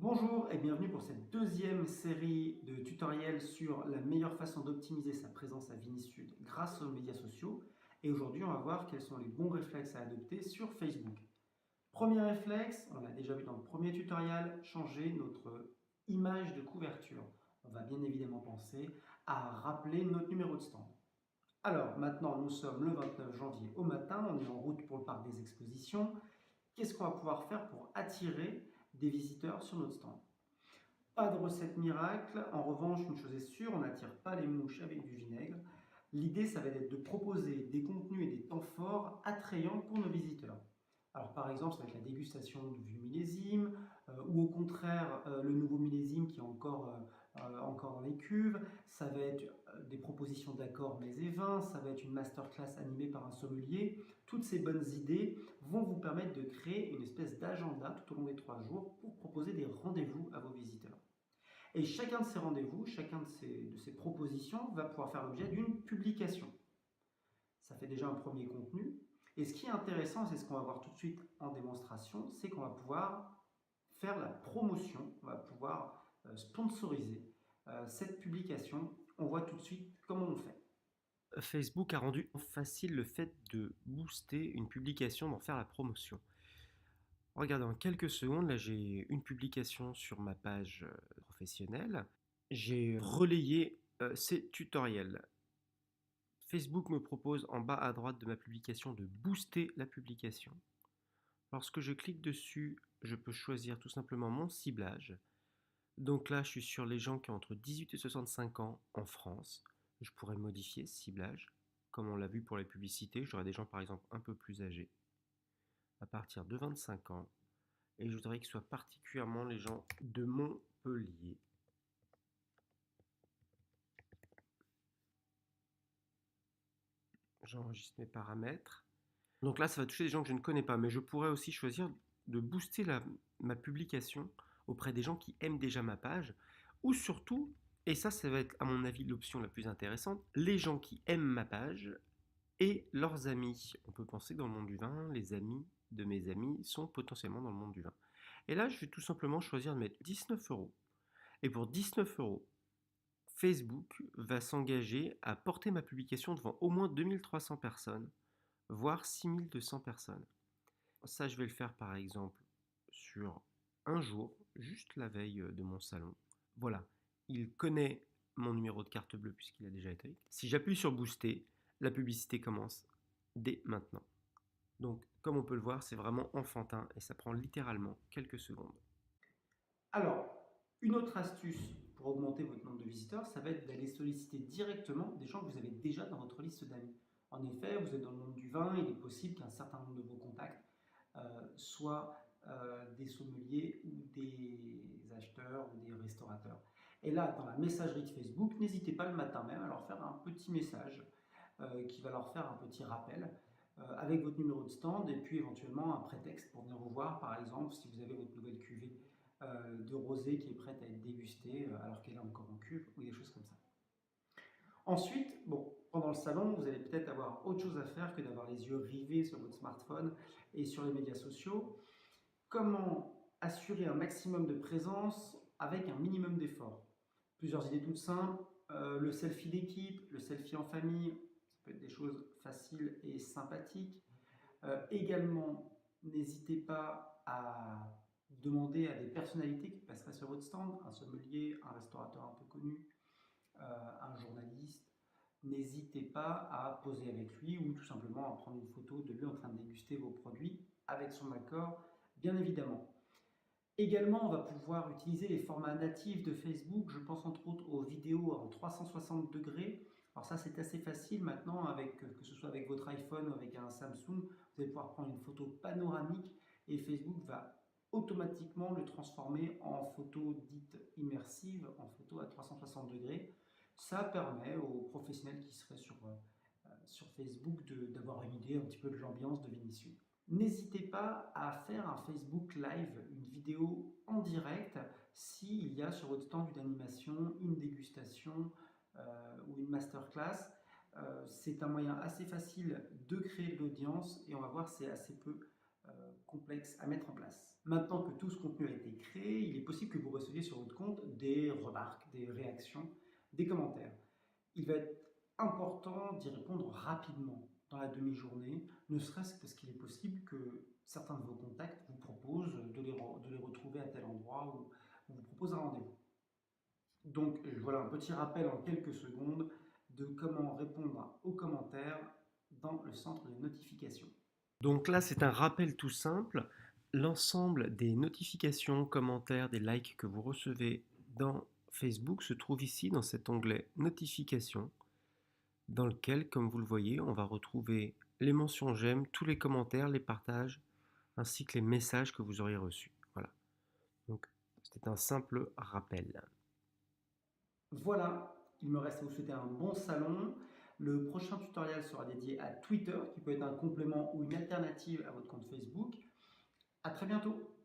Bonjour et bienvenue pour cette deuxième série de tutoriels sur la meilleure façon d'optimiser sa présence à Vinisud grâce aux médias sociaux. Et aujourd'hui, on va voir quels sont les bons réflexes à adopter sur Facebook. Premier réflexe, on l'a déjà vu dans le premier tutoriel, changer notre image de couverture. On va bien évidemment penser à rappeler notre numéro de stand. Alors maintenant, nous sommes le 29 janvier au matin, on est en route pour le parc des expositions. Qu'est-ce qu'on va pouvoir faire pour attirer des visiteurs sur notre stand? Pas de recette miracle. En revanche, une chose est sûre, on n'attire pas les mouches avec du vinaigre. L'idée, ça va être de proposer des contenus et des temps forts attrayants pour nos visiteurs. Alors par exemple, ça va être la dégustation du vieux millésime, ou au contraire le nouveau millésime qui est encore dans les cuves. Ça va être des propositions d'accords mets et vins, ça va être une masterclass animée par un sommelier. Toutes ces bonnes idées vont vous permettre de créer une espèce d'agenda tout au long des 3 jours pour proposer des rendez-vous à vos visiteurs. Et chacun de ces rendez-vous, chacun de ces propositions va pouvoir faire l'objet d'une publication. Ça fait déjà un premier contenu. Et ce qui est intéressant, c'est ce qu'on va voir tout de suite en démonstration, c'est qu'on va pouvoir faire la promotion, on va pouvoir sponsoriser cette publication. On voit tout de suite comment on fait. Facebook a rendu facile le fait de booster une publication, d'en faire la promotion. Regardez, en quelques secondes, là j'ai une publication sur ma page professionnelle. J'ai relayé ces tutoriels. Facebook me propose en bas à droite de ma publication de booster la publication. Lorsque je clique dessus, je peux choisir tout simplement mon ciblage. Donc là, je suis sur les gens qui ont entre 18 et 65 ans en France. Je pourrais modifier ce ciblage. Comme on l'a vu pour les publicités, j'aurais des gens par exemple un peu plus âgés, à partir de 25 ans. Et je voudrais que ce soit particulièrement les gens de Montpellier. J'enregistre mes paramètres. Donc là, ça va toucher des gens que je ne connais pas, mais je pourrais aussi choisir de booster ma publication auprès des gens qui aiment déjà ma page, ou surtout, et ça va être à mon avis l'option la plus intéressante, les gens qui aiment ma page et leurs amis. On peut penser que dans le monde du vin, les amis de mes amis sont potentiellement dans le monde du vin. Et là, je vais tout simplement choisir de mettre 19 euros. Et pour 19 euros, Facebook va s'engager à porter ma publication devant au moins 2300 personnes, voire 6200 personnes. Ça, je vais le faire par exemple sur un jour, juste la veille de mon salon. Voilà, il connaît mon numéro de carte bleue puisqu'il a déjà été. Si j'appuie sur booster, la publicité commence dès maintenant. Donc, comme on peut le voir, c'est vraiment enfantin et ça prend littéralement quelques secondes. Alors, une autre astuce pour augmenter votre nombre de visiteurs, ça va être d'aller solliciter directement des gens que vous avez déjà dans votre liste d'amis. En effet, vous êtes dans le monde du vin, il est possible qu'un certain nombre de vos contacts soient des sommeliers ou des acheteurs ou des restaurateurs. Et là, dans la messagerie de Facebook, n'hésitez pas le matin même à leur faire un petit message qui va leur faire un petit rappel avec votre numéro de stand et puis éventuellement un prétexte pour venir vous voir, par exemple, si vous avez votre nouvelle cuvée de rosé qui est prête à être dégustée alors qu'elle est encore en cuve ou des choses comme ça. Ensuite, bon, pendant le salon, vous allez peut-être avoir autre chose à faire que d'avoir les yeux rivés sur votre smartphone et sur les médias sociaux. Comment assurer un maximum de présence avec un minimum d'effort? Plusieurs idées toutes simples. Le selfie d'équipe, le selfie en famille, ça peut être des choses faciles et sympathiques. Également, n'hésitez pas à demander à des personnalités qui passeraient sur votre stand, un sommelier, un restaurateur un peu connu, un journaliste. N'hésitez pas à poser avec lui ou tout simplement à prendre une photo de lui en train de déguster vos produits avec son accord, bien évidemment. Également, on va pouvoir utiliser les formats natifs de Facebook. Je pense entre autres aux vidéos en 360 degrés. Alors ça, c'est assez facile maintenant, avec, que ce soit avec votre iPhone ou avec un Samsung. Vous allez pouvoir prendre une photo panoramique et Facebook va automatiquement le transformer en photo dite immersive, en photo à 360 degrés. Ça permet aux professionnels qui seraient sur Facebook d'avoir une idée un petit peu de l'ambiance de Vinicius. N'hésitez pas à faire un Facebook Live, une vidéo en direct, s'il y a sur votre stand une animation, une dégustation ou une masterclass. C'est un moyen assez facile de créer de l'audience et on va voir c'est assez peu complexe à mettre en place. Maintenant que tout ce contenu a été créé, il est possible que vous receviez sur votre compte des remarques, des réactions, des commentaires. Il va être important d'y répondre rapidement dans la demi-journée, ne serait-ce que parce qu'il est possible que certains de vos contacts vous proposent de les retrouver à tel endroit ou vous proposent un rendez-vous. Donc voilà un petit rappel en quelques secondes de comment répondre aux commentaires dans le centre de notification. Donc là, c'est un rappel tout simple. L'ensemble des notifications, commentaires, des likes que vous recevez dans Facebook se trouve ici dans cet onglet Notifications, dans lequel, comme vous le voyez, on va retrouver les mentions j'aime, tous les commentaires, les partages, ainsi que les messages que vous auriez reçus. Voilà. Donc, c'était un simple rappel. Voilà, il me reste à vous souhaiter un bon salon. Le prochain tutoriel sera dédié à Twitter, qui peut être un complément ou une alternative à votre compte Facebook. À très bientôt.